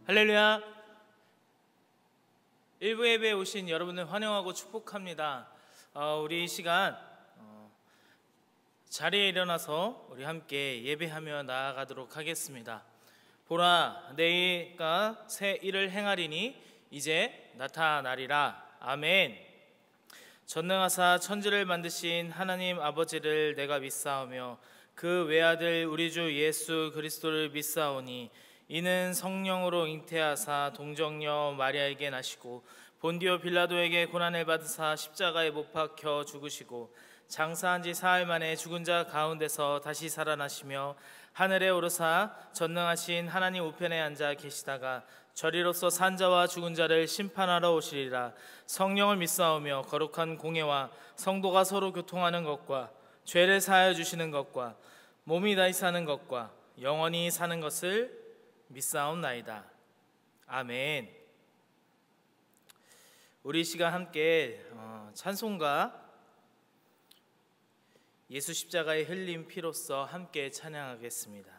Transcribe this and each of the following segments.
할렐루야. 일부 예배에 오신 여러분을 환영하고 축복합니다. 우리 이 시간 자리에 일어나서 우리 함께 예배하며 나아가도록 하겠습니다. 보라, 내가 새 일을 행하리니 이제 나타나리라. 아멘. 전능하사 천지를 만드신 하나님 아버지를 내가 믿사오며 그 외아들 우리 주 예수 그리스도를 믿사오니 이는 성령으로 잉태하사 동정녀 마리아에게 나시고 본디오 빌라도에게 고난을 받으사 십자가에 못 박혀 죽으시고 장사한 지 사흘 만에 죽은 자 가운데서 다시 살아나시며 하늘에 오르사 전능하신 하나님 우편에 앉아 계시다가 저리로서 산 자와 죽은 자를 심판하러 오시리라. 성령을 믿사오며 거룩한 공예와 성도가 서로 교통하는 것과 죄를 사하여 주시는 것과 몸이 다시 사는 것과 영원히 사는 것을 믿사옵나이다. 아멘. 우리 이 시간 함께 찬송가 예수 십자가의 흘린 피로써 함께 찬양하겠습니다.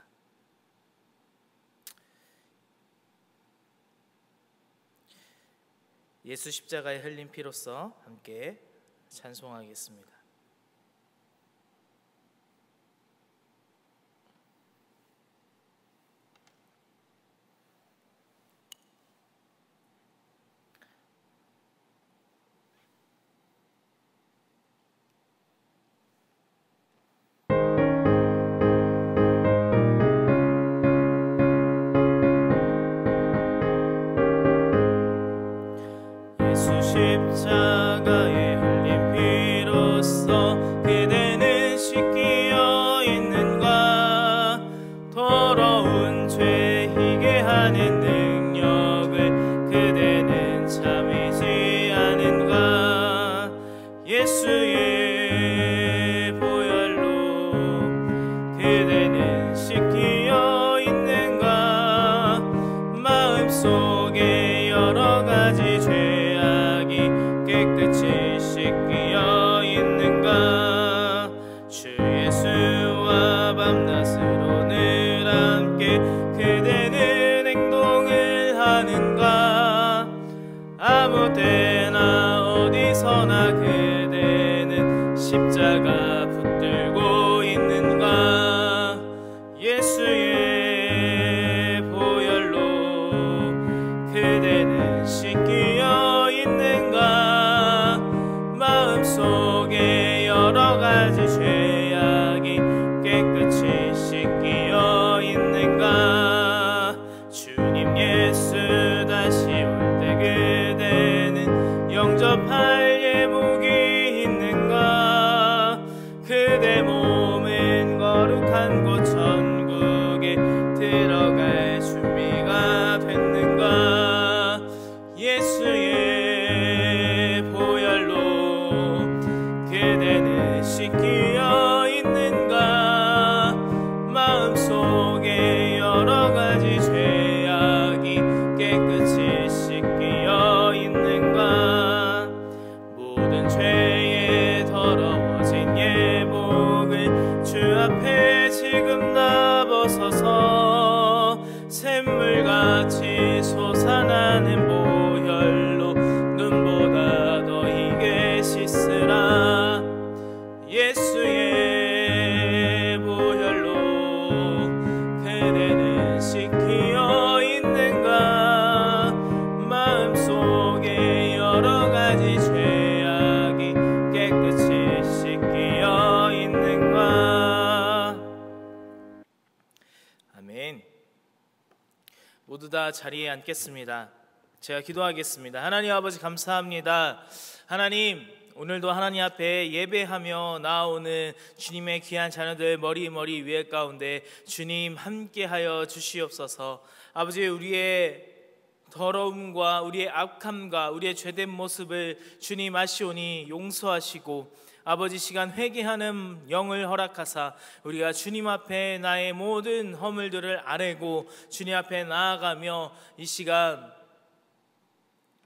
예수 십자가의 흘린 피로써 함께 찬송하겠습니다. 십자가에 흘린 피로써 그대는 씻기어 있는가? 더러운 죄 희게 하는 능력을 그대는 참이지 않은가? 예수의 보혈로 그대는 씻기어 있는가? 마음속에 여러 가지 죄 깨끗이 씻기어 있는가? 주 예수와 밤낮으로 늘 함께 그대는 행동을 하는가? 아무 때나 어디서나 그대는 십자가 붙들고 있는가? 예수의 보혈로 그대는 씻기어 있는가? 마음속에 여러 가지 죄악이 깨끗이 씻기어 있는가? 주님 예수 다시 올 때 그대는 영접할 예목이 있는가? 그대 몸은 거룩한 곳 천국에 들어갈 준비가 됐는가? 예수의 보혈로 그대는 씻기어 있는가? 마음속에 여러 가지 죄악이 깨끗이 씻기어 있는가? 모든 죄에 더러워진 예복을 주 앞에 지금 다 벗어서 샘물같이 솟아나는 보혈로 눈보다 더 희게 씻으라. 예수의 보혈로 그대는 씻기어 있는가? 마음속에 여러 가지 죄악이 깨끗이 씻기어 있는가? 아멘. 모두 다 자리에 앉겠습니다. 제가 기도하겠습니다. 하나님 아버지 감사합니다. 하나님, 오늘도 하나님 앞에 예배하며 나오는 주님의 귀한 자녀들 머리 위에 가운데 주님 함께하여 주시옵소서. 아버지, 우리의 더러움과 우리의 악함과 우리의 죄된 모습을 주님 아시오니 용서하시고 아버지 시간 회개하는 영을 허락하사 우리가 주님 앞에 나의 모든 허물들을 아뢰고 주님 앞에 나아가며 이 시간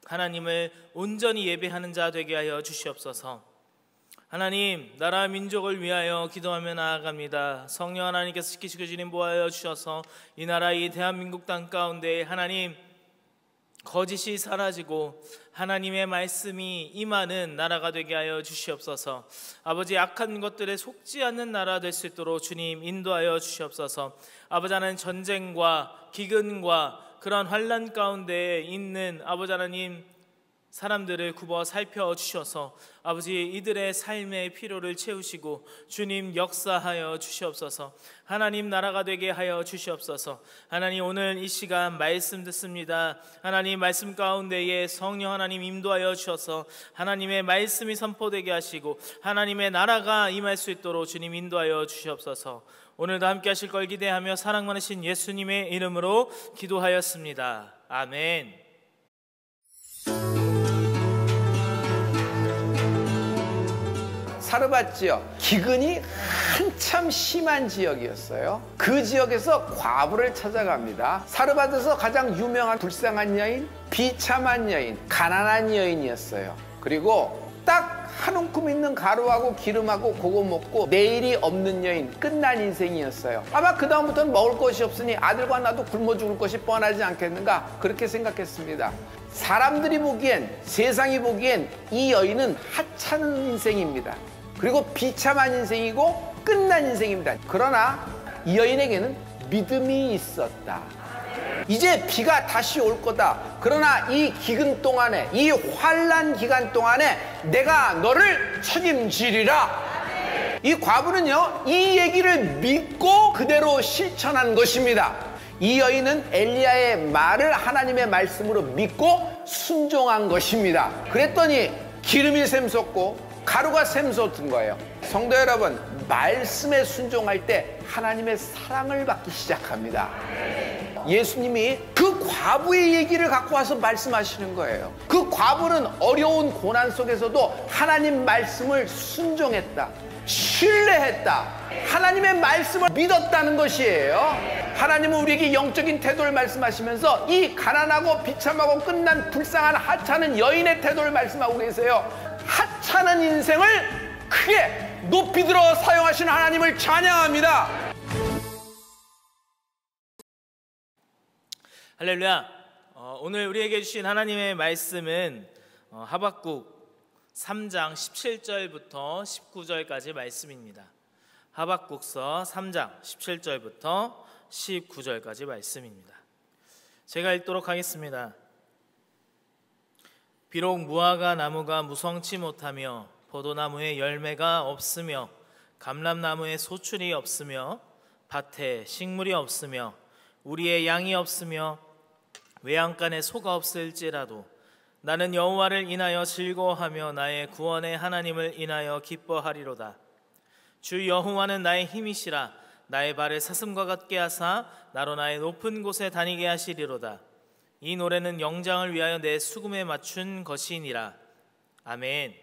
하나님을 온전히 예배하는 자 되게 하여 주시옵소서. 하나님, 나라 민족을 위하여 기도하며 나아갑니다. 성령 하나님께서 지키시고 주님 보호하여 주셔서 이 나라 이 대한민국 땅 가운데 하나님 거짓이 사라지고 하나님의 말씀이 임하는 나라가 되게 하여 주시옵소서. 아버지, 악한 것들에 속지 않는 나라 될 수 있도록 주님 인도하여 주시옵소서. 아버지 하나님, 전쟁과 기근과 그런 환난 가운데 있는 아버지 하나님 사람들을 굽어 살펴주셔서 아버지 이들의 삶의 필요를 채우시고 주님 역사하여 주시옵소서. 하나님 나라가 되게 하여 주시옵소서. 하나님, 오늘 이 시간 말씀 듣습니다. 하나님 말씀 가운데에 성령 하나님 인도하여 주셔서 하나님의 말씀이 선포되게 하시고 하나님의 나라가 임할 수 있도록 주님 인도하여 주시옵소서. 오늘도 함께 하실 걸 기대하며 사랑 많으신 예수님의 이름으로 기도하였습니다. 아멘. 사르밧 지역, 기근이 한참 심한 지역이었어요. 그 지역에서 과부를 찾아갑니다. 사르밧에서 가장 유명한 불쌍한 여인, 비참한 여인, 가난한 여인이었어요. 그리고 딱 한 움큼 있는 가루하고 기름하고 그거 먹고 내일이 없는 여인, 끝난 인생이었어요. 아마 그 다음부터는 먹을 것이 없으니 아들과 나도 굶어 죽을 것이 뻔하지 않겠는가, 그렇게 생각했습니다. 사람들이 보기엔, 세상이 보기엔 이 여인은 하찮은 인생입니다. 그리고 비참한 인생이고 끝난 인생입니다. 그러나 이 여인에게는 믿음이 있었다. 이제 비가 다시 올 거다. 그러나 이 기근 동안에, 이 환난 기간 동안에 내가 너를 책임지리라. 이 과부는요, 이 얘기를 믿고 그대로 실천한 것입니다. 이 여인은 엘리야의 말을 하나님의 말씀으로 믿고 순종한 것입니다. 그랬더니 기름이 샘솟고 가루가 샘솟은 거예요. 성도 여러분, 말씀에 순종할 때 하나님의 사랑을 받기 시작합니다. 예수님이 그 과부의 얘기를 갖고 와서 말씀하시는 거예요. 그 과부는 어려운 고난 속에서도 하나님 말씀을 순종했다, 신뢰했다, 하나님의 말씀을 믿었다는 것이에요. 하나님은 우리에게 영적인 태도를 말씀하시면서 이 가난하고 비참하고 끝난 불쌍한 하찮은 여인의 태도를 말씀하고 계세요. 하찮은 인생을 크게 높이 들어 사용하시는 하나님을 찬양합니다. 할렐루야. 오늘 우리에게 주신 하나님의 말씀은 하박국 3장 17절부터 19절까지 말씀입니다. 하박국서 3장 17절부터 19절까지 말씀입니다. 제가 읽도록 하겠습니다. 비록 무화과 나무가 무성치 못하며 포도나무에 열매가 없으며 감람나무에 소출이 없으며 밭에 식물이 없으며 우리의 양이 없으며 외양간에 소가 없을지라도 나는 여호와를 인하여 즐거워하며 나의 구원의 하나님을 인하여 기뻐하리로다. 주 여호와는 나의 힘이시라. 나의 발을 사슴과 같게 하사 나로 나의 높은 곳에 다니게 하시리로다. 이 노래는 영장을 위하여 내 수금에 맞춘 것이니라. 아멘.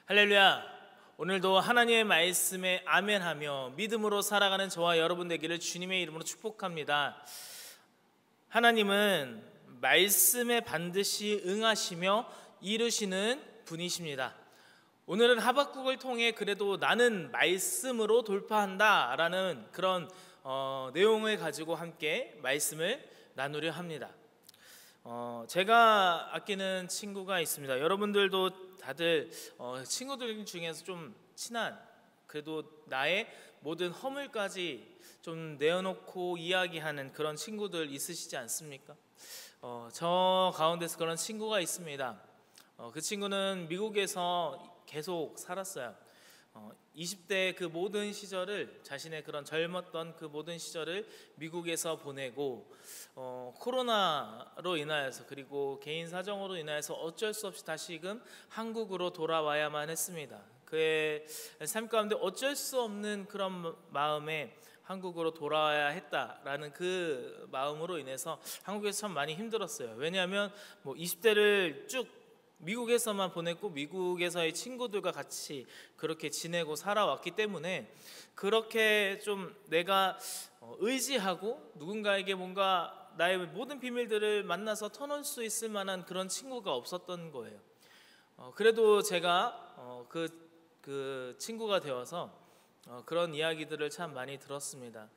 할렐루야. 오늘도 하나님의 말씀에 아멘하며 믿음으로 살아가는 저와 여러분 되기를 주님의 이름으로 축복합니다. 하나님은 말씀에 반드시 응하시며 이루시는 분이십니다. 오늘은 하박국을 통해 그래도 나는 말씀으로 돌파한다 라는 그런 내용을 가지고 함께 말씀을 나누려 합니다. 제가 아끼는 친구가 있습니다. 여러분들도 다들 친구들 중에서 좀 친한, 그래도 나의 모든 허물까지 좀 내어놓고 이야기하는 그런 친구들 있으시지 않습니까? 저 가운데서 그런 친구가 있습니다. 그 친구는 미국에서 계속 살았어요. 20대 그 모든 시절을, 자신의 그런 젊었던 그 모든 시절을 미국에서 보내고 코로나로 인하여서 그리고 개인 사정으로 인하여서 어쩔 수 없이 다시금 한국으로 돌아와야만 했습니다. 그의 삶 가운데 어쩔 수 없는 그런 마음에 한국으로 돌아와야 했다라는 그 마음으로 인해서 한국에서 참 많이 힘들었어요. 왜냐하면 20대를 쭉 미국에서만 보냈고 미국에서의 친구들과 같이 그렇게 지내고 살아왔기 때문에 그렇게 좀 내가 의지하고 누군가에게 뭔가 나의 모든 비밀들을 만나서 터놓을 수 있을 만한 그런 친구가 없었던 거예요. 그래도 제가 그 친구가 되어서 그런 이야기들을 참 많이 들었습니다.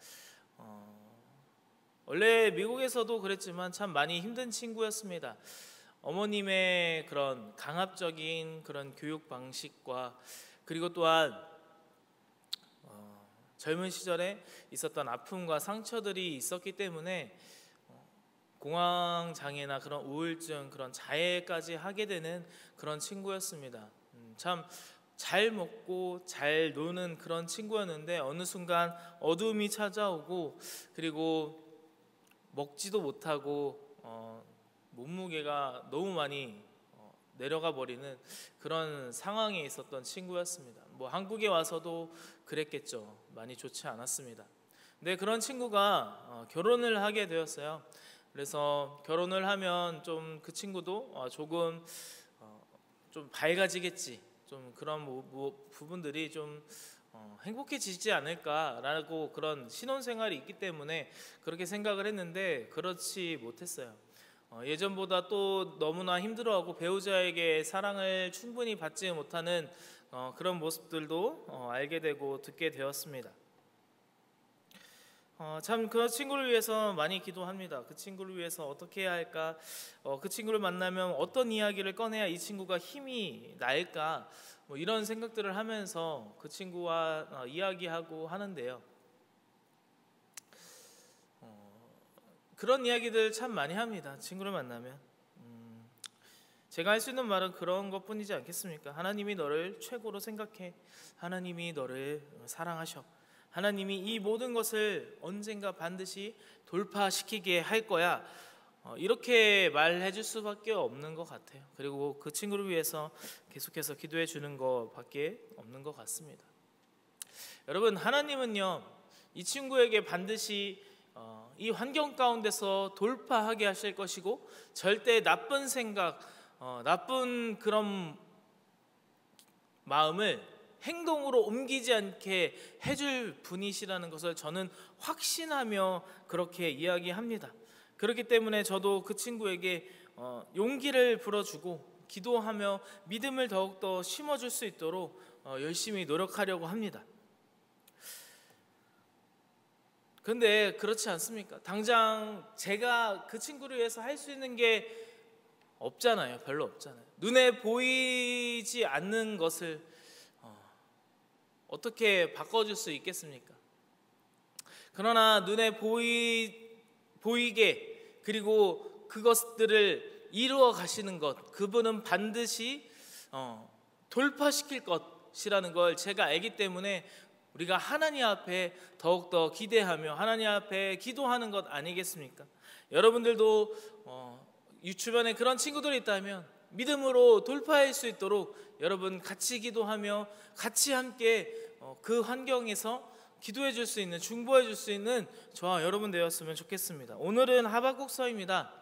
원래 미국에서도 그랬지만 참 많이 힘든 친구였습니다. 어머님의 그런 강압적인 그런 교육 방식과 그리고 또한 젊은 시절에 있었던 아픔과 상처들이 있었기 때문에 공황 장애나 그런 우울증, 그런 자해까지 하게 되는 그런 친구였습니다. 참 잘 먹고 잘 노는 그런 친구였는데 어느 순간 어둠이 찾아오고 그리고 먹지도 못하고 몸무게가 너무 많이 내려가 버리는 그런 상황에 있었던 친구였습니다. 뭐 한국에 와서도 그랬겠죠. 많이 좋지 않았습니다. 근데 그런 친구가 결혼을 하게 되었어요. 그래서 결혼을 하면 좀 그 친구도 조금 좀 밝아지겠지. 좀 그런 부분들이 좀 행복해지지 않을까라고 그런 신혼생활이 있기 때문에 그렇게 생각을 했는데 그렇지 못했어요. 예전보다 또 너무나 힘들어하고 배우자에게 사랑을 충분히 받지 못하는 그런 모습들도 알게 되고 듣게 되었습니다. 참 그 친구를 위해서 많이 기도합니다. 그 친구를 위해서 어떻게 해야 할까? 그 친구를 만나면 어떤 이야기를 꺼내야 이 친구가 힘이 날까? 뭐 이런 생각들을 하면서 그 친구와 이야기하고 하는데요. 그런 이야기들 참 많이 합니다. 친구를 만나면 제가 할 수 있는 말은 그런 것뿐이지 않겠습니까? 하나님이 너를 최고로 생각해. 하나님이 너를 사랑하셔. 하나님이 이 모든 것을 언젠가 반드시 돌파시키게 할 거야. 이렇게 말해 줄 수밖에 없는 것 같아요. 그리고 그 친구를 위해서 계속해서 기도해 주는 것밖에 없는 것 같습니다. 여러분, 하나님은요 이 친구에게 반드시 이 환경 가운데서 돌파하게 하실 것이고 절대 나쁜 생각, 나쁜 그런 마음을 행동으로 옮기지 않게 해줄 분이시라는 것을 저는 확신하며 그렇게 이야기합니다. 그렇기 때문에 저도 그 친구에게 용기를 불어주고 기도하며 믿음을 더욱더 심어줄 수 있도록 열심히 노력하려고 합니다. 근데 그렇지 않습니까? 당장 제가 그 친구를 위해서 할 수 있는 게 없잖아요. 별로 없잖아요. 눈에 보이지 않는 것을 어떻게 바꿔줄 수 있겠습니까? 그러나 눈에 보이게 그리고 그것들을 이루어 가시는 것, 그분은 반드시 돌파시킬 것이라는 걸 제가 알기 때문에 우리가 하나님 앞에 더욱더 기대하며 하나님 앞에 기도하는 것 아니겠습니까? 여러분들도 주변에 그런 친구들이 있다면 믿음으로 돌파할 수 있도록 여러분 같이 기도하며 같이 함께 그 환경에서 기도해 줄 수 있는, 중보해 줄 수 있는 저와 여러분 되었으면 좋겠습니다. 오늘은 하박국서입니다.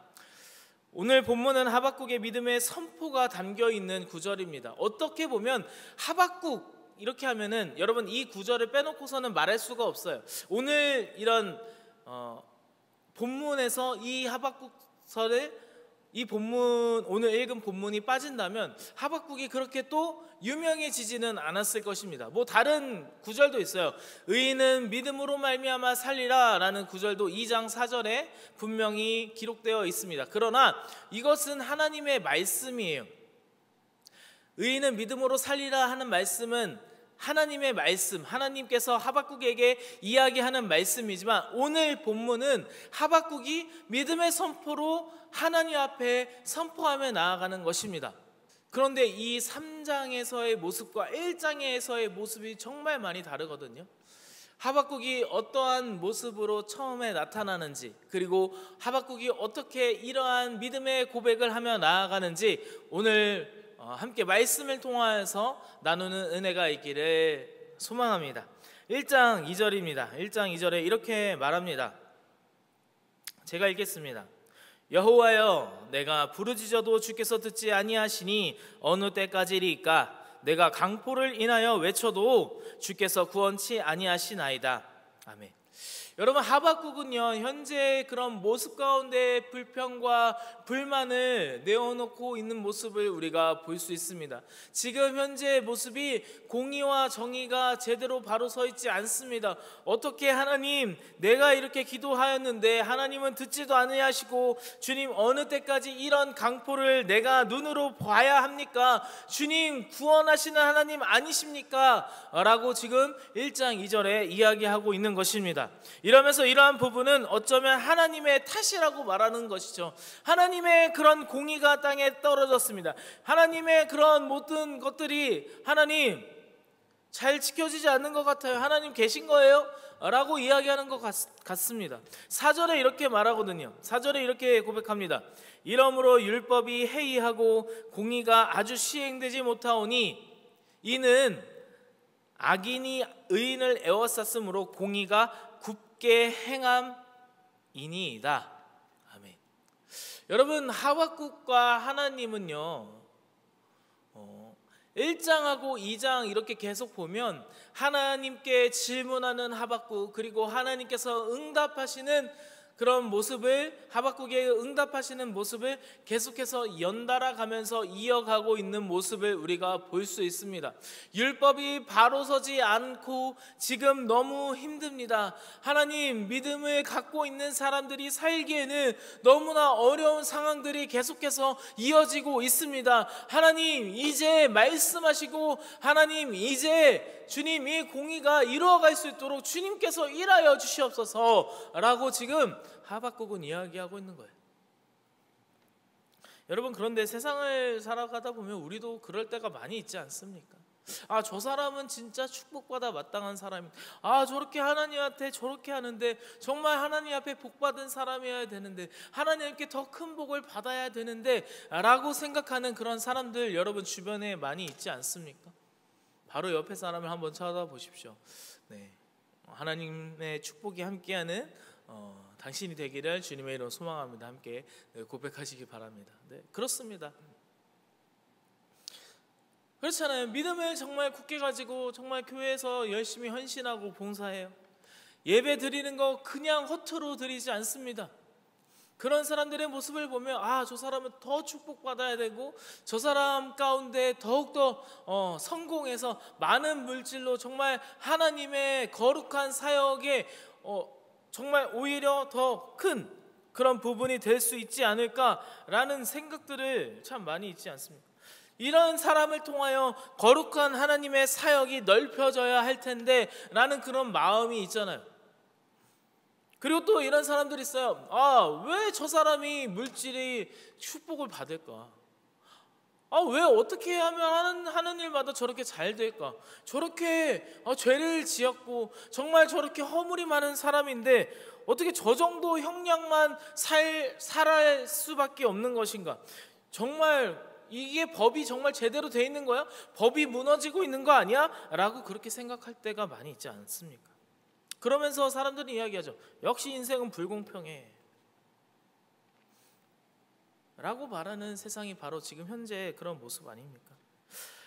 오늘 본문은 하박국의 믿음의 선포가 담겨 있는 구절입니다. 어떻게 보면 하박국 이렇게 하면은 여러분 이 구절을 빼놓고서는 말할 수가 없어요. 오늘 이런 본문에서 이 하박국서를 이 본문, 오늘 읽은 본문이 빠진다면 하박국이 그렇게 또 유명해지지는 않았을 것입니다. 뭐 다른 구절도 있어요. 의인은 믿음으로 말미암아 살리라 라는 구절도 2장 4절에 분명히 기록되어 있습니다. 그러나 이것은 하나님의 말씀이에요. 의인은 믿음으로 살리라 하는 말씀은 하나님의 말씀, 하나님께서 하박국에게 이야기하는 말씀이지만 오늘 본문은 하박국이 믿음의 선포로 하나님 앞에 선포하며 나아가는 것입니다. 그런데 이 3장에서의 모습과 1장에서의 모습이 정말 많이 다르거든요. 하박국이 어떠한 모습으로 처음에 나타나는지, 그리고 하박국이 어떻게 이러한 믿음의 고백을 하며 나아가는지 오늘 함께 말씀을 통하여서 나누는 은혜가 있기를 소망합니다. 1장 2절입니다. 1장 2절에 이렇게 말합니다. 제가 읽겠습니다. 여호와여, 내가 부르짖어도 주께서 듣지 아니하시니 어느 때까지리까? 내가 강포를 인하여 외쳐도 주께서 구원치 아니하시나이다. 아멘. 여러분, 하박국은요 현재 그런 모습 가운데 불평과 불만을 내어놓고 있는 모습을 우리가 볼 수 있습니다. 지금 현재 모습이 공의와 정의가 제대로 바로 서 있지 않습니다. 어떻게 하나님, 내가 이렇게 기도하였는데 하나님은 듣지도 않으시고, 주님 어느 때까지 이런 강포를 내가 눈으로 봐야 합니까? 주님 구원하시는 하나님 아니십니까? 라고 지금 1장 2절에 이야기하고 있는 것입니다. 이러면서 이러한 부분은 어쩌면 하나님의 탓이라고 말하는 것이죠. 하나님의 그런 공의가 땅에 떨어졌습니다. 하나님의 그런 모든 것들이 하나님 잘 지켜지지 않는 것 같아요. 하나님 계신 거예요? 라고 이야기하는 것 같습니다. 4절에 이렇게 말하거든요. 4절에 이렇게 고백합니다. 이러므로 율법이 해이하고 공의가 아주 시행되지 못하오니 이는 악인이 의인을 에워쌌으므로 공의가 굳게 행함이니이다. 아멘. 여러분, 하박국과 하나님은요 1장하고 2장 이렇게 계속 보면 하나님께 질문하는 하박국, 그리고 하나님께서 응답하시는 그런 모습을, 하박국의 응답하시는 모습을 계속해서 연달아 가면서 이어가고 있는 모습을 우리가 볼 수 있습니다. 율법이 바로 서지 않고 지금 너무 힘듭니다. 하나님, 믿음을 갖고 있는 사람들이 살기에는 너무나 어려운 상황들이 계속해서 이어지고 있습니다. 하나님, 이제 말씀하시고, 하나님 이제 주님 이 공의가 이루어갈 수 있도록 주님께서 일하여 주시옵소서 라고 지금 하박국은 이야기하고 있는 거예요. 여러분, 그런데 세상을 살아가다 보면 우리도 그럴 때가 많이 있지 않습니까? 아, 저 사람은 진짜 축복받아 마땅한 사람이다. 아, 저렇게 하나님한테 저렇게 하는데 정말 하나님 앞에 복받은 사람이어야 되는데, 하나님께 더 큰 복을 받아야 되는데 라고 생각하는 그런 사람들 여러분 주변에 많이 있지 않습니까? 바로 옆에 사람을 한번 쳐다보십시오. 네, 하나님의 축복이 함께하는 당신이 되기를 주님의 이름으로 소망합니다. 함께 고백하시기 바랍니다. 네, 그렇습니다. 그렇잖아요. 믿음을 정말 굳게 가지고 정말 교회에서 열심히 헌신하고 봉사해요. 예배 드리는 거 그냥 허투루 드리지 않습니다. 그런 사람들의 모습을 보면 아, 저 사람은 더 축복받아야 되고 저 사람 가운데 더욱더 성공해서 많은 물질로 정말 하나님의 거룩한 사역에 정말 오히려 더 큰 그런 부분이 될 수 있지 않을까라는 생각들을 참 많이 있지 않습니까? 이런 사람을 통하여 거룩한 하나님의 사역이 넓혀져야 할 텐데 라는 그런 마음이 있잖아요. 그리고 또 이런 사람들이 있어요. 아, 왜 저 사람이 물질이 축복을 받을까? 아, 왜 어떻게 하면 하는 일마다 저렇게 잘 될까? 저렇게 죄를 지었고 정말 저렇게 허물이 많은 사람인데 어떻게 저 정도 형량만 살아갈 수밖에 없는 것인가? 정말 이게 법이 정말 제대로 돼 있는 거야? 법이 무너지고 있는 거 아니야? 라고 그렇게 생각할 때가 많이 있지 않습니까? 그러면서 사람들이 이야기하죠. 역시 인생은 불공평해 라고 말하는 세상이 바로 지금 현재 그런 모습 아닙니까?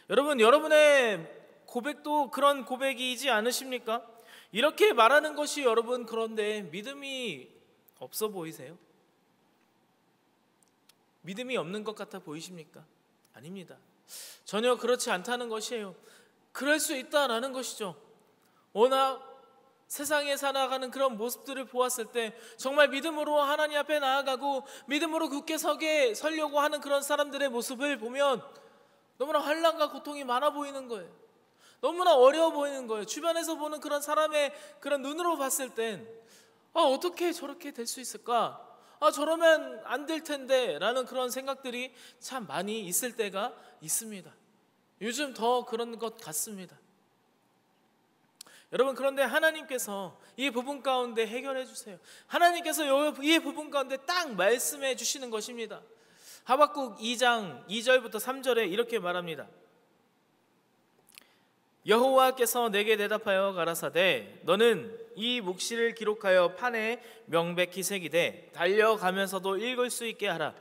여러분, 여러분의 고백도 그런 고백이지 않으십니까? 이렇게 말하는 것이 여러분, 그런데 믿음이 없어 보이세요? 믿음이 없는 것 같아 보이십니까? 아닙니다. 전혀 그렇지 않다는 것이에요. 그럴 수 있다라는 것이죠. 워낙 세상에 살아가는 그런 모습들을 보았을 때 정말 믿음으로 하나님 앞에 나아가고 믿음으로 굳게 서려고 하는 그런 사람들의 모습을 보면 너무나 환난과 고통이 많아 보이는 거예요. 너무나 어려워 보이는 거예요. 주변에서 보는 그런 사람의 그런 눈으로 봤을 땐 어떻게 저렇게 될 수 있을까? 저러면 안 될 텐데 라는 그런 생각들이 참 많이 있을 때가 있습니다. 요즘 더 그런 것 같습니다. 여러분, 그런데 하나님께서 이 부분 가운데 해결해 주세요. 하나님께서 이 부분 가운데 딱 말씀해 주시는 것입니다. 하박국 2장 2절부터 3절에 이렇게 말합니다. 여호와께서 내게 대답하여 가라사대 너는 이 묵시를 기록하여 판에 명백히 새기되 달려가면서도 읽을 수 있게 하라.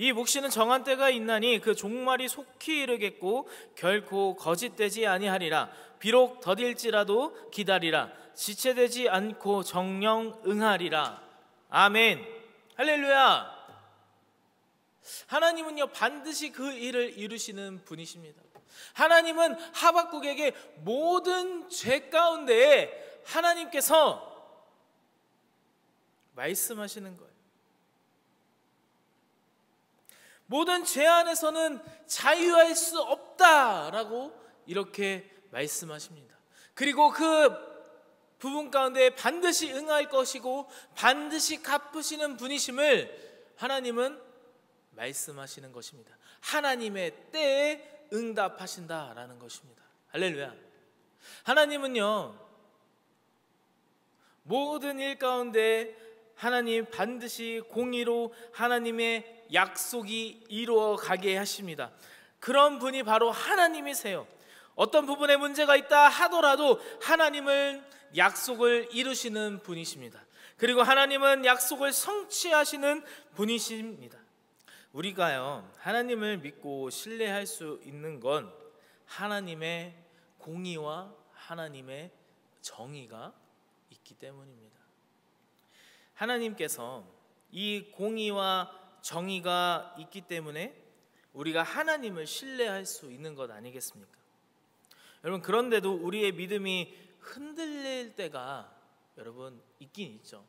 이 묵시는 정한 때가 있나니 그 종말이 속히 이르겠고 결코 거짓되지 아니하리라. 비록 더딜지라도 기다리라. 지체되지 않고 정령 응하리라. 아멘. 할렐루야. 하나님은요 반드시 그 일을 이루시는 분이십니다. 하나님은 하박국에게 모든 죄 가운데에 하나님께서 말씀하시는 거예요. 모든 죄 안에서는 자유할 수 없다라고 이렇게 말씀하십니다. 그리고 그 부분 가운데 반드시 응할 것이고 반드시 갚으시는 분이심을 하나님은 말씀하시는 것입니다. 하나님의 때에 응답하신다라는 것입니다. 할렐루야. 하나님은요 모든 일 가운데 하나님 반드시 공의로 하나님의 약속이 이루어 가게 하십니다. 그런 분이 바로 하나님이세요. 어떤 부분에 문제가 있다 하더라도 하나님은 약속을 이루시는 분이십니다. 그리고 하나님은 약속을 성취하시는 분이십니다. 우리가요 하나님을 믿고 신뢰할 수 있는 건 하나님의 공의와 하나님의 정의가 있기 때문입니다. 하나님께서 이 공의와 정의가 있기 때문에 우리가 하나님을 신뢰할 수 있는 것 아니겠습니까? 여러분, 그런데도 우리의 믿음이 흔들릴 때가 여러분 있긴 있죠.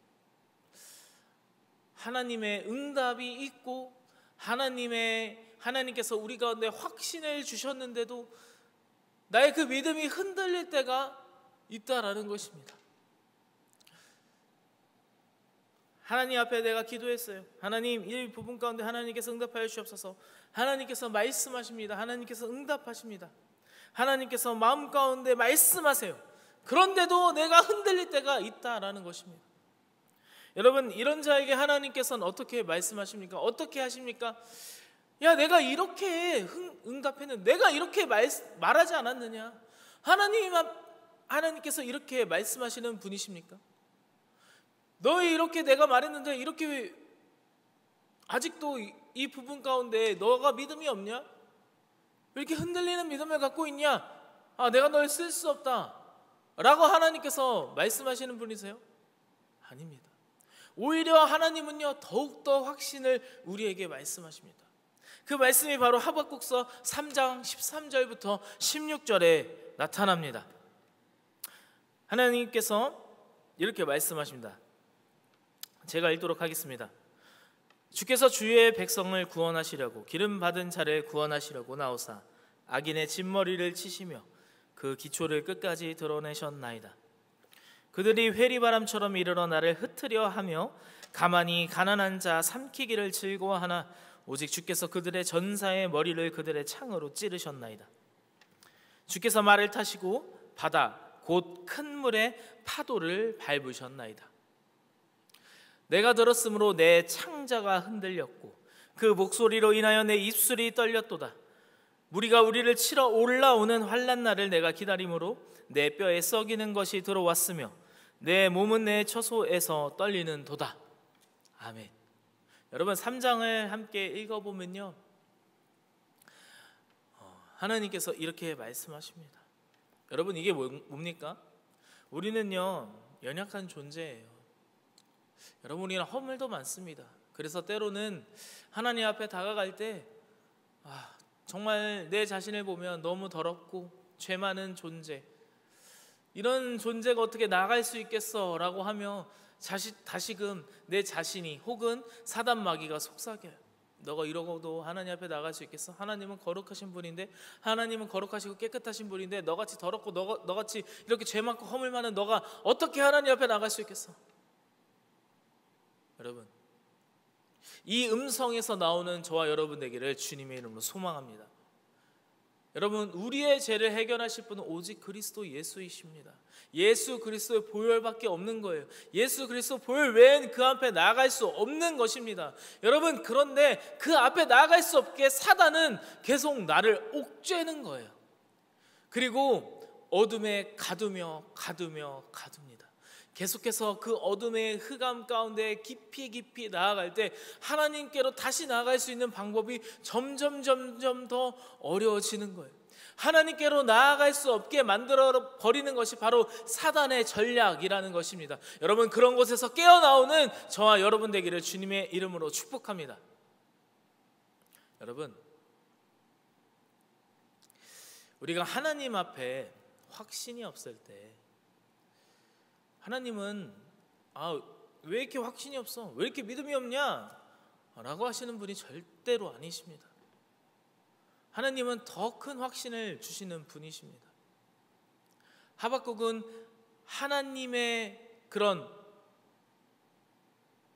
하나님의 응답이 있고 하나님께서 우리 가운데 확신을 주셨는데도 나의 그 믿음이 흔들릴 때가 있다라는 것입니다. 하나님 앞에 내가 기도했어요. 하나님, 이 부분 가운데 하나님께서 응답하여 주옵소서. 하나님께서 말씀하십니다. 하나님께서 응답하십니다. 하나님께서 마음 가운데 말씀하세요. 그런데도 내가 흔들릴 때가 있다라는 것입니다. 여러분, 이런 자에게 하나님께서는 어떻게 말씀하십니까? 어떻게 하십니까? 야, 내가 이렇게 응답했는데 내가 이렇게 말하지 않았느냐? 하나님께서 이렇게 말씀하시는 분이십니까? 너희 이렇게 내가 말했는데 이렇게 아직도 이 부분 가운데 너가 믿음이 없냐? 왜 이렇게 흔들리는 믿음을 갖고 있냐? 내가 널 쓸 수 없다 라고 하나님께서 말씀하시는 분이세요? 아닙니다. 오히려 하나님은요 더욱더 확신을 우리에게 말씀하십니다. 그 말씀이 바로 하박국서 3장 13절부터 16절에 나타납니다. 하나님께서 이렇게 말씀하십니다. 제가 읽도록 하겠습니다. 주께서 주의 백성을 구원하시려고 기름 받은 자를 구원하시려고 나오사 악인의 진머리를 치시며 그 기초를 끝까지 드러내셨나이다. 그들이 회리바람처럼 이르러 나를 흩으려 하며 가만히 가난한 자 삼키기를 즐거워하나 오직 주께서 그들의 전사의 머리를 그들의 창으로 찌르셨나이다. 주께서 말을 타시고 바다 곧 큰 물의 파도를 밟으셨나이다. 내가 들었으므로 내 창자가 흔들렸고 그 목소리로 인하여 내 입술이 떨렸도다. 무리가 우리를 치러 올라오는 환난 날을 내가 기다림으로 내 뼈에 썩이는 것이 들어왔으며 내 몸은 내 처소에서 떨리는 도다. 아멘. 여러분, 3장을 함께 읽어보면요 하나님께서 이렇게 말씀하십니다. 여러분, 이게 뭡니까? 우리는요 연약한 존재예요. 여러분, 우리는 허물도 많습니다. 그래서 때로는 하나님 앞에 다가갈 때 정말 내 자신을 보면 너무 더럽고 죄 많은 존재, 이런 존재가 어떻게 나아갈 수 있겠어 라고 하며 다시금 내 자신이 혹은 사단 마귀가 속삭여요. 너가 이러고도 하나님 앞에 나갈 수 있겠어? 하나님은 거룩하신 분인데, 하나님은 거룩하시고 깨끗하신 분인데 너같이 더럽고 너같이 이렇게 죄 많고 허물 많은 너가 어떻게 하나님 앞에 나갈 수 있겠어? 여러분, 이 음성에서 나오는 저와 여러분 되기를 주님의 이름으로 소망합니다. 여러분, 우리의 죄를 해결하실 분은 오직 그리스도 예수이십니다. 예수 그리스도의 보혈밖에 없는 거예요. 예수 그리스도 보혈 외엔 그 앞에 나아갈 수 없는 것입니다. 여러분, 그런데 그 앞에 나아갈 수 없게 사단은 계속 나를 옥죄는 거예요. 그리고 어둠에 가두며 가둡니다. 계속해서 그 어둠의 흑암 가운데 깊이 나아갈 때 하나님께로 다시 나아갈 수 있는 방법이 점점 더 어려워지는 거예요. 하나님께로 나아갈 수 없게 만들어 버리는 것이 바로 사단의 전략이라는 것입니다. 여러분, 그런 곳에서 깨어나오는 저와 여러분 되기를 주님의 이름으로 축복합니다. 여러분, 우리가 하나님 앞에 확신이 없을 때 하나님은 왜 이렇게 확신이 없어? 왜 이렇게 믿음이 없냐? 라고 하시는 분이 절대로 아니십니다. 하나님은 더 큰 확신을 주시는 분이십니다. 하박국은 하나님의 그런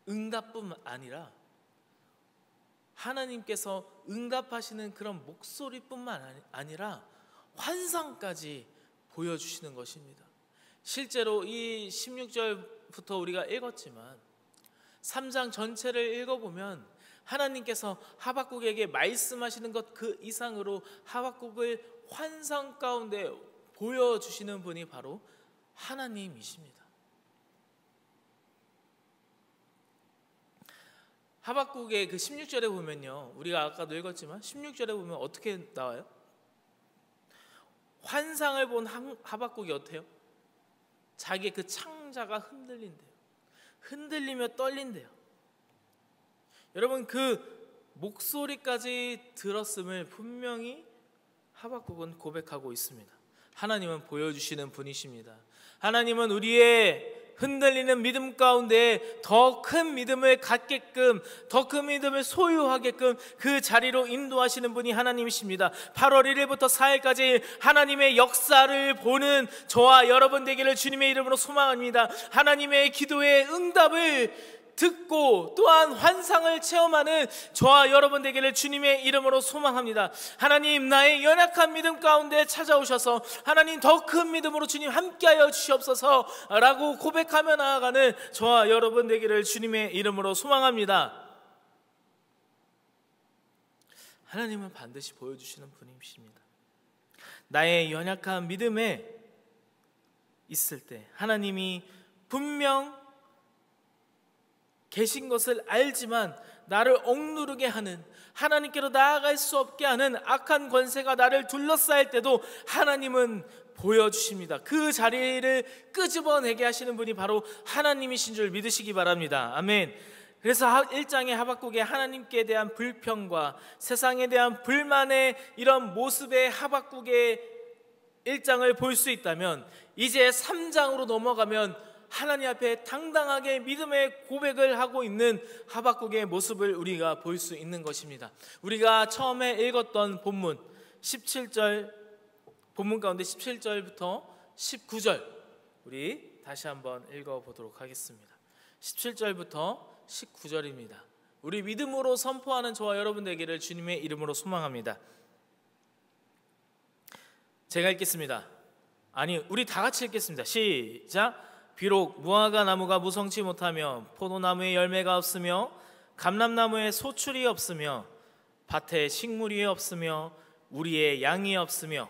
응답뿐만 아니라 하나님께서 응답하시는 그런 목소리뿐만 아니라 환상까지 보여주시는 것입니다. 실제로 이 16절부터 우리가 읽었지만 3장 전체를 읽어보면 하나님께서 하박국에게 말씀하시는 것 그 이상으로 하박국을 환상 가운데 보여주시는 분이 바로 하나님이십니다. 하박국의 그 16절에 보면요, 우리가 아까도 읽었지만 16절에 보면 어떻게 나와요? 환상을 본 하박국이 어때요? 자기의 그 창자가 흔들린대요. 흔들리며 떨린대요. 여러분, 그 목소리까지 들었음을 분명히 하박국은 고백하고 있습니다. 하나님은 보여주시는 분이십니다. 하나님은 우리의 흔들리는 믿음 가운데 더 큰 믿음을 갖게끔, 더 큰 믿음을 소유하게끔 그 자리로 인도하시는 분이 하나님이십니다. 8월 1일부터 4일까지 하나님의 역사를 보는 저와 여러분 되기를 주님의 이름으로 소망합니다. 하나님의 기도의 응답을 듣고 또한 환상을 체험하는 저와 여러분 되기를 주님의 이름으로 소망합니다. 하나님, 나의 연약한 믿음 가운데 찾아오셔서 하나님 더 큰 믿음으로 주님 함께하여 주시옵소서 라고 고백하며 나아가는 저와 여러분 되기를 주님의 이름으로 소망합니다. 하나님은 반드시 보여주시는 분이십니다. 나의 연약한 믿음에 있을 때 하나님이 분명 계신 것을 알지만 나를 억누르게 하는, 하나님께로 나아갈 수 없게 하는 악한 권세가 나를 둘러싸일 때도 하나님은 보여주십니다. 그 자리를 끄집어내게 하시는 분이 바로 하나님이신 줄 믿으시기 바랍니다. 아멘. 그래서 1장의 하박국의 하나님께 대한 불평과 세상에 대한 불만의 이런 모습의 하박국의 1장을 볼 수 있다면, 이제 3장으로 넘어가면 하나님 앞에 당당하게 믿음의 고백을 하고 있는 하박국의 모습을 우리가 볼 수 있는 것입니다. 우리가 처음에 읽었던 본문 17절, 본문 가운데 17절부터 19절 우리 다시 한번 읽어보도록 하겠습니다. 17절부터 19절입니다. 우리 믿음으로 선포하는 저와 여러분 되기를 주님의 이름으로 소망합니다. 제가 읽겠습니다. 아니, 우리 다 같이 읽겠습니다. 시작. 비록 무화과 나무가 무성치 못하며 포도나무에 열매가 없으며 감람나무에 소출이 없으며 밭에 식물이 없으며 우리의 양이 없으며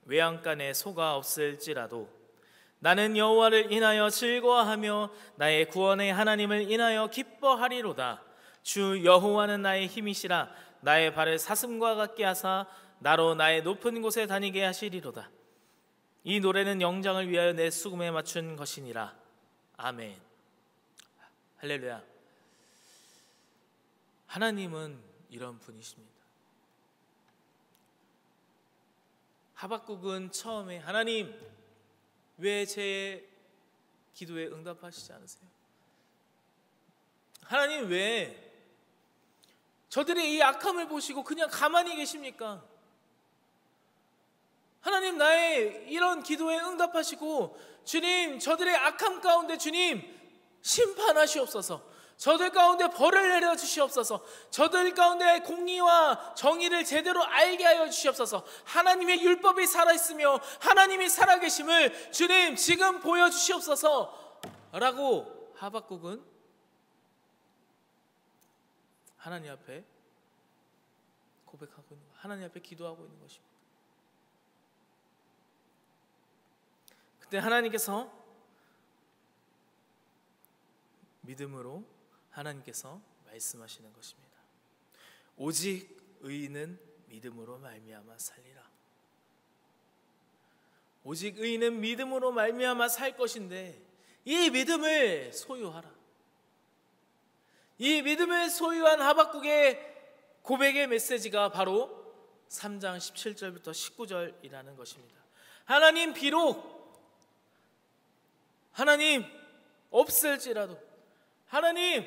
외양간에 소가 없을지라도 나는 여호와를 인하여 즐거워하며 나의 구원의 하나님을 인하여 기뻐하리로다. 주 여호와는 나의 힘이시라. 나의 발을 사슴과 같게 하사 나로 나의 높은 곳에 다니게 하시리로다. 이 노래는 영장을 위하여 내 수금에 맞춘 것이니라. 아멘. 할렐루야. 하나님은 이런 분이십니다. 하박국은 처음에 하나님, 왜 제 기도에 응답하시지 않으세요? 하나님, 왜 저들의 이 악함을 보시고 그냥 가만히 계십니까? 하나님, 나의 이런 기도에 응답하시고 주님, 저들의 악함 가운데 주님 심판하시옵소서. 저들 가운데 벌을 내려 주시옵소서. 저들 가운데 공의와 정의를 제대로 알게 하여 주시옵소서. 하나님의 율법이 살아있으며 하나님이 살아계심을 주님 지금 보여주시옵소서 라고 하박국은 하나님 앞에 고백하고 있는, 하나님 앞에 기도하고 있는 것입니다. 그때 하나님께서 믿음으로 하나님께서 말씀하시는 것입니다. 오직 의인은 믿음으로 말미암아 살리라. 오직 의인은 믿음으로 말미암아 살 것인데 이 믿음을 소유하라. 이 믿음을 소유한 하박국의 고백의 메시지가 바로 3장 17절부터 19절이라는 것입니다. 하나님, 비록 하나님 없을지라도, 하나님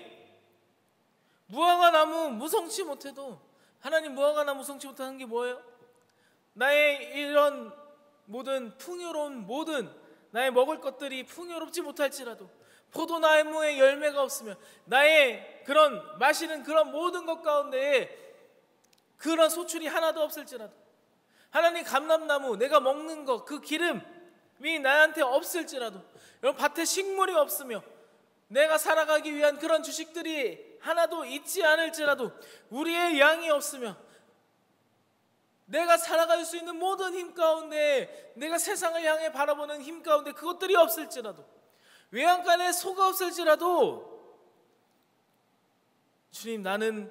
무화과나무 무성치 못해도, 하나님 무화과나무 무성치 못하는 게 뭐예요? 나의 이런 모든 풍요로운 모든 나의 먹을 것들이 풍요롭지 못할지라도, 포도나무에 열매가 없으면, 나의 그런 마시는 그런 모든 것 가운데에 그런 소출이 하나도 없을지라도, 하나님 감람나무 내가 먹는 것 그 기름이 나한테 없을지라도, 여러분 밭에 식물이 없으며 내가 살아가기 위한 그런 주식들이 하나도 있지 않을지라도, 우리의 양이 없으며 내가 살아갈 수 있는 모든 힘 가운데, 내가 세상을 향해 바라보는 힘 가운데 그것들이 없을지라도, 외양간에 소가 없을지라도, 주님 나는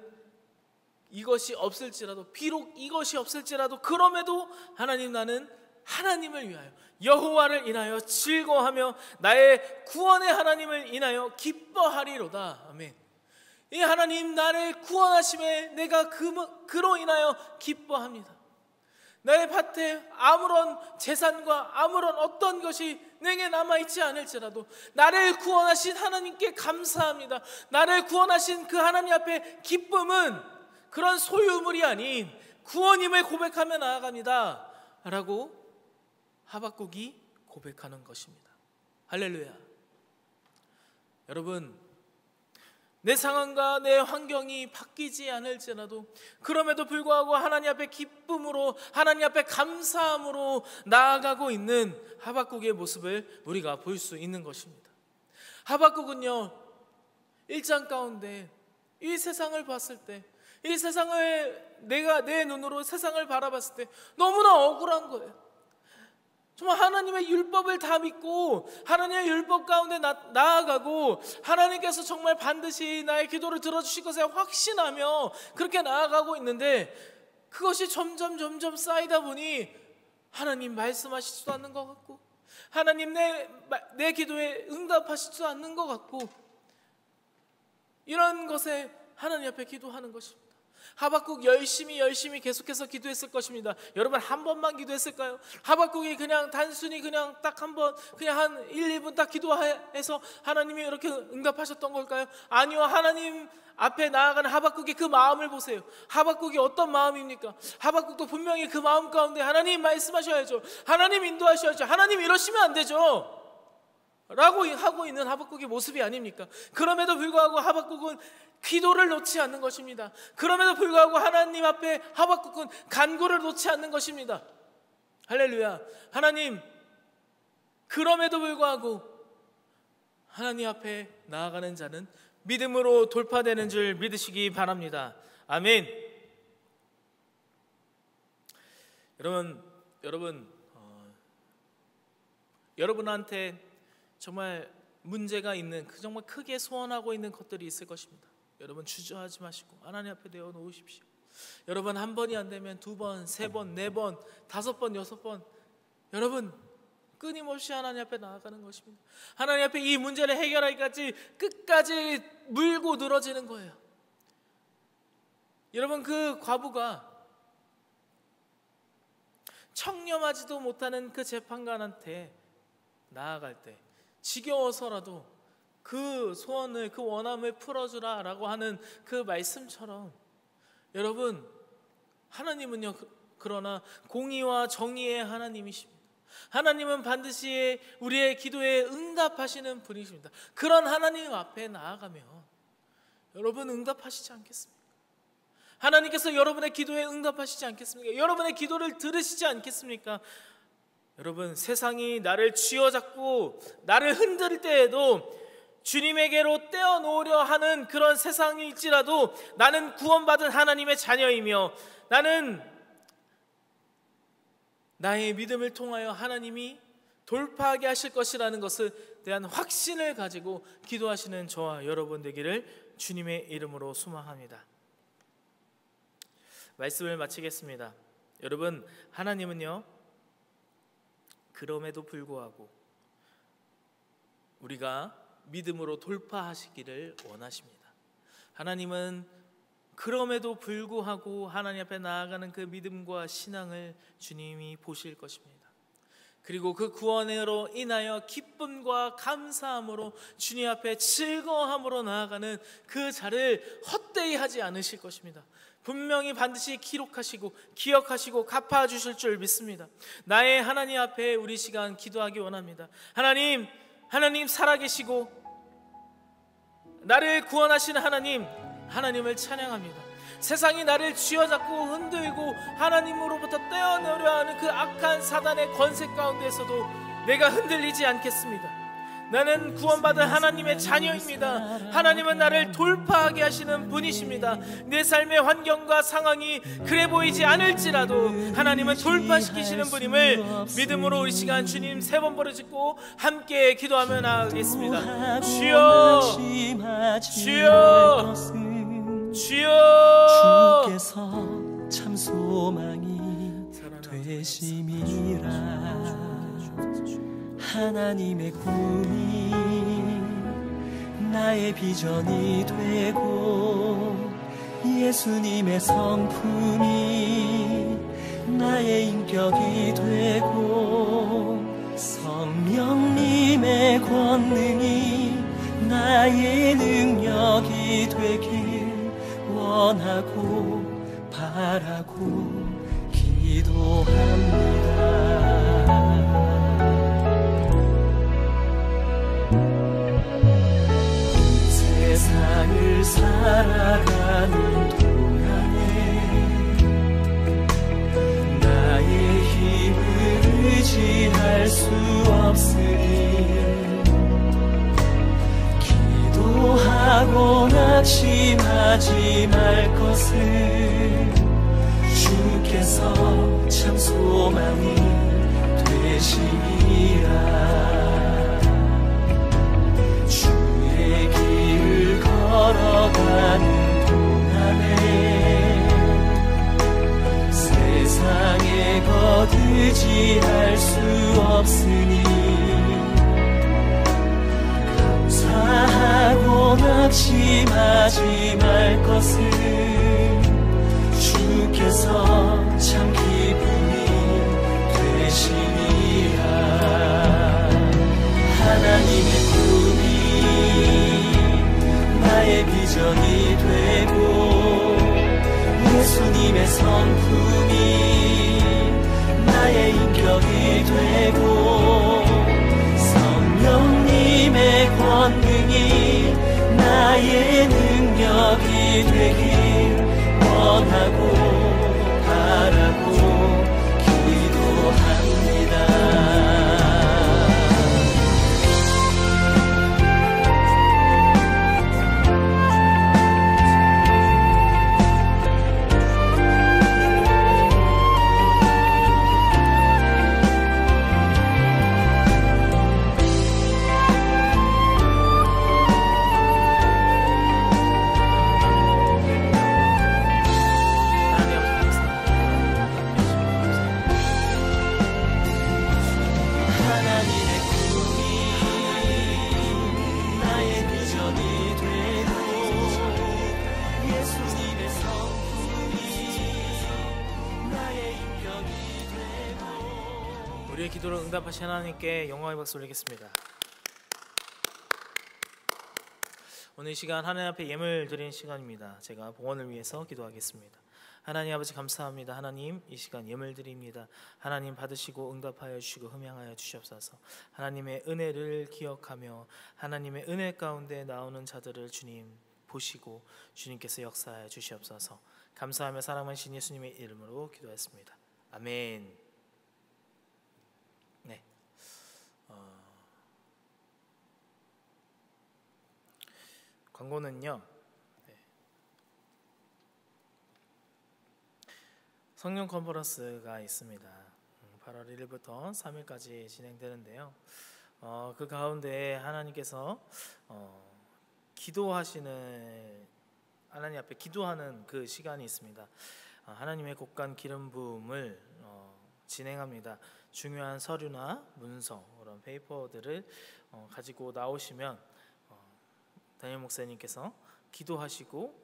이것이 없을지라도, 비록 이것이 없을지라도, 그럼에도 하나님 나는 하나님을 위하여, 여호와를 인하여 즐거워하며 나의 구원의 하나님을 인하여 기뻐하리로다. 아멘. 이 하나님 나를 구원하심에 내가 그로 인하여 기뻐합니다. 나의 밭에 아무런 재산과 아무런 어떤 것이 내게 남아있지 않을지라도 나를 구원하신 하나님께 감사합니다. 나를 구원하신 그 하나님 앞에 기쁨은 그런 소유물이 아닌 구원임을 고백하며 나아갑니다 라고 하박국이 고백하는 것입니다. 할렐루야. 여러분, 내 상황과 내 환경이 바뀌지 않을지라도 그럼에도 불구하고 하나님 앞에 기쁨으로, 하나님 앞에 감사함으로 나아가고 있는 하박국의 모습을 우리가 볼 수 있는 것입니다. 하박국은요, 1장 가운데 이 세상을 봤을 때, 이 세상을 내가 내 눈으로 세상을 바라봤을 때 너무나 억울한 거예요. 정말 하나님의 율법을 다 믿고 하나님의 율법 가운데 나아가고 하나님께서 정말 반드시 나의 기도를 들어주실 것에 확신하며 그렇게 나아가고 있는데, 그것이 점점 쌓이다 보니 하나님 말씀하시지도 않는 것 같고, 하나님 내 기도에 응답하시지도 않는 것 같고, 이런 것에 하나님 앞에 기도하는 것입니다. 하박국 열심히 계속해서 기도했을 것입니다. 여러분, 한 번만 기도했을까요? 하박국이 그냥 단순히 그냥 딱 한 번, 그냥 한 1, 2분 딱 기도해서 하나님이 이렇게 응답하셨던 걸까요? 아니요. 하나님 앞에 나아가는 하박국의 그 마음을 보세요. 하박국이 어떤 마음입니까? 하박국도 분명히 그 마음 가운데 하나님 말씀하셔야죠, 하나님 인도하셔야죠, 하나님 이러시면 안 되죠 라고 하고 있는 하박국의 모습이 아닙니까? 그럼에도 불구하고 하박국은 기도를 놓지 않는 것입니다. 그럼에도 불구하고 하나님 앞에 하박국은 간구를 놓지 않는 것입니다. 할렐루야. 하나님, 그럼에도 불구하고 하나님 앞에 나아가는 자는 믿음으로 돌파되는 줄 믿으시기 바랍니다. 아멘. 여러분한테 정말 문제가 있는, 정말 크게 소원하고 있는 것들이 있을 것입니다. 여러분, 주저하지 마시고 하나님 앞에 내어놓으십시오. 여러분, 한 번이 안 되면 2번, 3번, 4번, 5번, 6번, 여러분 끊임없이 하나님 앞에 나아가는 것입니다. 하나님 앞에 이 문제를 해결하기까지 끝까지 물고 늘어지는 거예요. 여러분, 그 과부가 청렴하지도 못하는 그 재판관한테 나아갈 때 지겨워서라도 그 소원을, 그 원함을 풀어주라 라고 하는 그 말씀처럼, 여러분, 하나님은요, 그러나 공의와 정의의 하나님이십니다. 하나님은 반드시 우리의 기도에 응답하시는 분이십니다. 그런 하나님 앞에 나아가면 여러분 응답하시지 않겠습니까? 하나님께서 여러분의 기도에 응답하시지 않겠습니까? 여러분의 기도를 들으시지 않겠습니까? 여러분, 세상이 나를 쥐어잡고 나를 흔들 때에도 주님에게로 떼어놓으려 하는 그런 세상일지라도 나는 구원받은 하나님의 자녀이며, 나는 나의 믿음을 통하여 하나님이 돌파하게 하실 것이라는 것에 대한 확신을 가지고 기도하시는 저와 여러분 되기를 주님의 이름으로 소망합니다. 말씀을 마치겠습니다. 여러분, 하나님은요, 그럼에도 불구하고 우리가 믿음으로 돌파하시기를 원하십니다. 하나님은 그럼에도 불구하고 하나님 앞에 나아가는 그 믿음과 신앙을 주님이 보실 것입니다. 그리고 그 구원으로 인하여 기쁨과 감사함으로 주님 앞에 즐거워함으로 나아가는 그 자를 헛되이 하지 않으실 것입니다. 분명히 반드시 기록하시고 기억하시고 갚아주실 줄 믿습니다. 나의 하나님 앞에 우리 시간 기도하기 원합니다. 하나님 살아계시고 나를 구원하신 하나님을 찬양합니다. 세상이 나를 쥐어잡고 흔들고 하나님으로부터 떼어내려 하는 그 악한 사단의 권세 가운데에서도 내가 흔들리지 않겠습니다. 나는 구원받은 하나님의 자녀입니다. 하나님은 나를 돌파하게 하시는 분이십니다. 내 삶의 환경과 상황이 그래 보이지 않을지라도 하나님은 돌파시키시는 분임을 믿음으로 이 시간 주님 3번 부르짖고 함께 기도하며 나아가겠습니다. 주여, 주여, 주여, 주께서 참 소망이 되심이라. 하나님의 꿈이 나의 비전이 되고 예수님의 성품이 나의 인격이 되고 성령님의 권능이 나의 능력이 되길 원하고 바라고 기도합니다. 세상을 살아가는 동안에 나의 힘을 의지할 수 없으니 기도하고 낙심하지 말 것을 주께서 참 소망이 되시리라. 주의 길을 걸어가는 동안에 세상에 거두지할 수 없으니 감사하고 낙심하지 말 것을 주께서 참 기쁨이 되시리라. 하나님의 꿈이 나의 비전이 되고 예수님의 성품이 나의 인격이 되고 성령님의 권능이 나의 능력이 되길 원하고 바라고 기도합니다. 우리의 기도를 응답하신 하나님께 영광의 박수 올리겠습니다. 오늘 이 시간 하나님 앞에 예물 드리는 시간입니다. 제가 봉헌을 위해서 기도하겠습니다. 하나님 아버지 감사합니다. 하나님 이 시간 예물 드립니다. 하나님 받으시고 응답하여 주시고 흠양하여 주시옵소서. 하나님의 은혜를 기억하며 하나님의 은혜 가운데 나오는 자들을 주님 보시고 주님께서 역사하여 주시옵소서. 감사하며 사랑하신 예수님의 이름으로 기도했습니다. 아멘. 네. 광고는요. 성령 컨퍼런스가 있습니다. 8월 1일부터 3일까지 진행되는데요. 그 가운데 하나님께서 기도하시는, 하나님 앞에 기도하는 그 시간이 있습니다. 하나님의 곡간 기름 부음을 진행합니다. 중요한 서류나 문서, 그런 페이퍼들을 가지고 나오시면 담임 목사님께서 기도하시고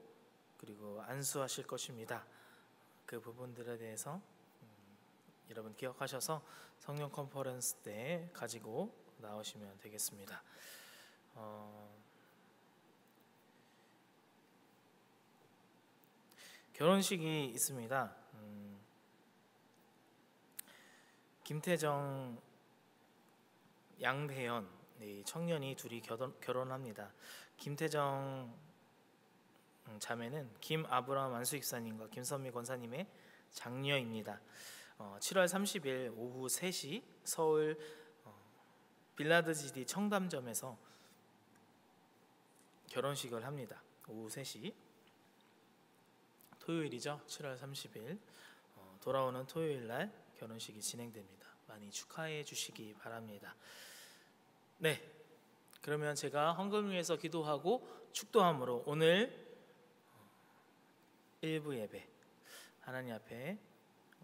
그리고 안수하실 것입니다. 그 부분들에 대해서 여러분 기억하셔서 성령 컨퍼런스 때 가지고 나오시면 되겠습니다. 결혼식이 있습니다. 김태정, 양대현 청년이 둘이 결혼합니다. 김태정 자매는 김아브라함 안수익사님과 김선미 권사님의 장녀입니다. 7월 30일 오후 3시 서울 빌라드지디 청담점에서 결혼식을 합니다. 오후 3시 토요일이죠. 7월 30일 돌아오는 토요일날 결혼식이 진행됩니다. 많이 축하해 주시기 바랍니다. 네, 그러면 제가 헌금을 위해서 기도하고 축도함으로 오늘 일부 예배 하나님 앞에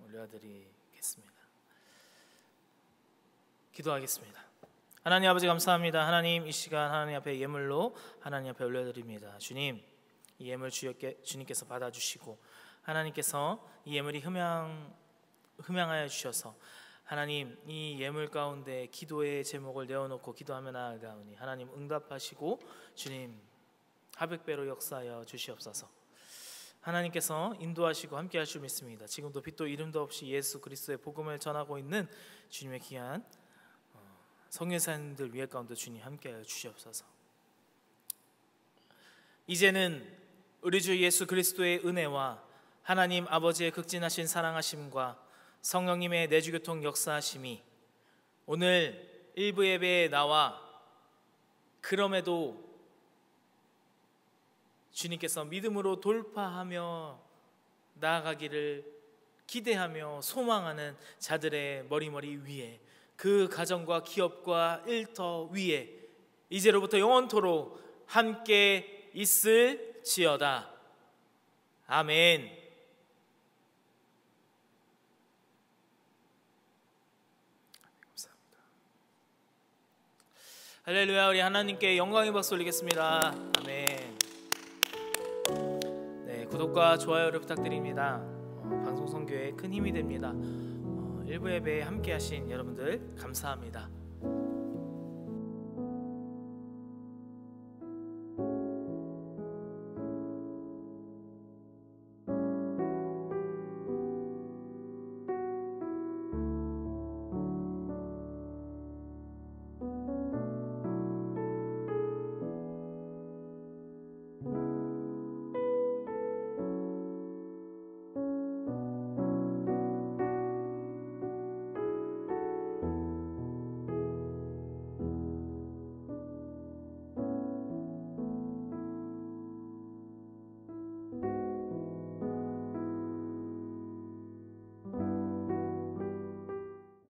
올려드리겠습니다. 기도하겠습니다. 하나님 아버지 감사합니다. 하나님, 이 시간 하나님 앞에 예물로 하나님 앞에 올려드립니다. 주님, 이 예물 주님께서 받아주시고 하나님께서 이 예물이 흠양하여 주셔서 하나님, 이 예물 가운데 기도의 제목을 내어놓고 기도하며 나아가오니 하나님 응답하시고 주님 400배로 역사하여 주시옵소서. 하나님께서 인도하시고 함께 하실 줄 믿습니다. 지금도 빛도 이름도 없이 예수 그리스도의 복음을 전하고 있는 주님의 귀한 성교사님들 위에 가운데 주님 함께하여 주시옵소서. 이제는 우리 주 예수 그리스도의 은혜와 하나님 아버지의 극진하신 사랑하심과 성령님의 내주교통 역사하심이 오늘 일부 예배에 나와 그럼에도 주님께서 믿음으로 돌파하며 나아가기를 기대하며 소망하는 자들의 머리머리 위에, 그 가정과 기업과 일터 위에 이제로부터 영원토록 함께 있을지어다. 아멘. 감사합니다. 할렐루야. 우리 하나님께 영광의 박수 올리겠습니다. 아멘. 네, 구독과 좋아요를 부탁드립니다. 방송 선교에 큰 힘이 됩니다. 일부 예배에 함께 하신 여러분들 감사합니다.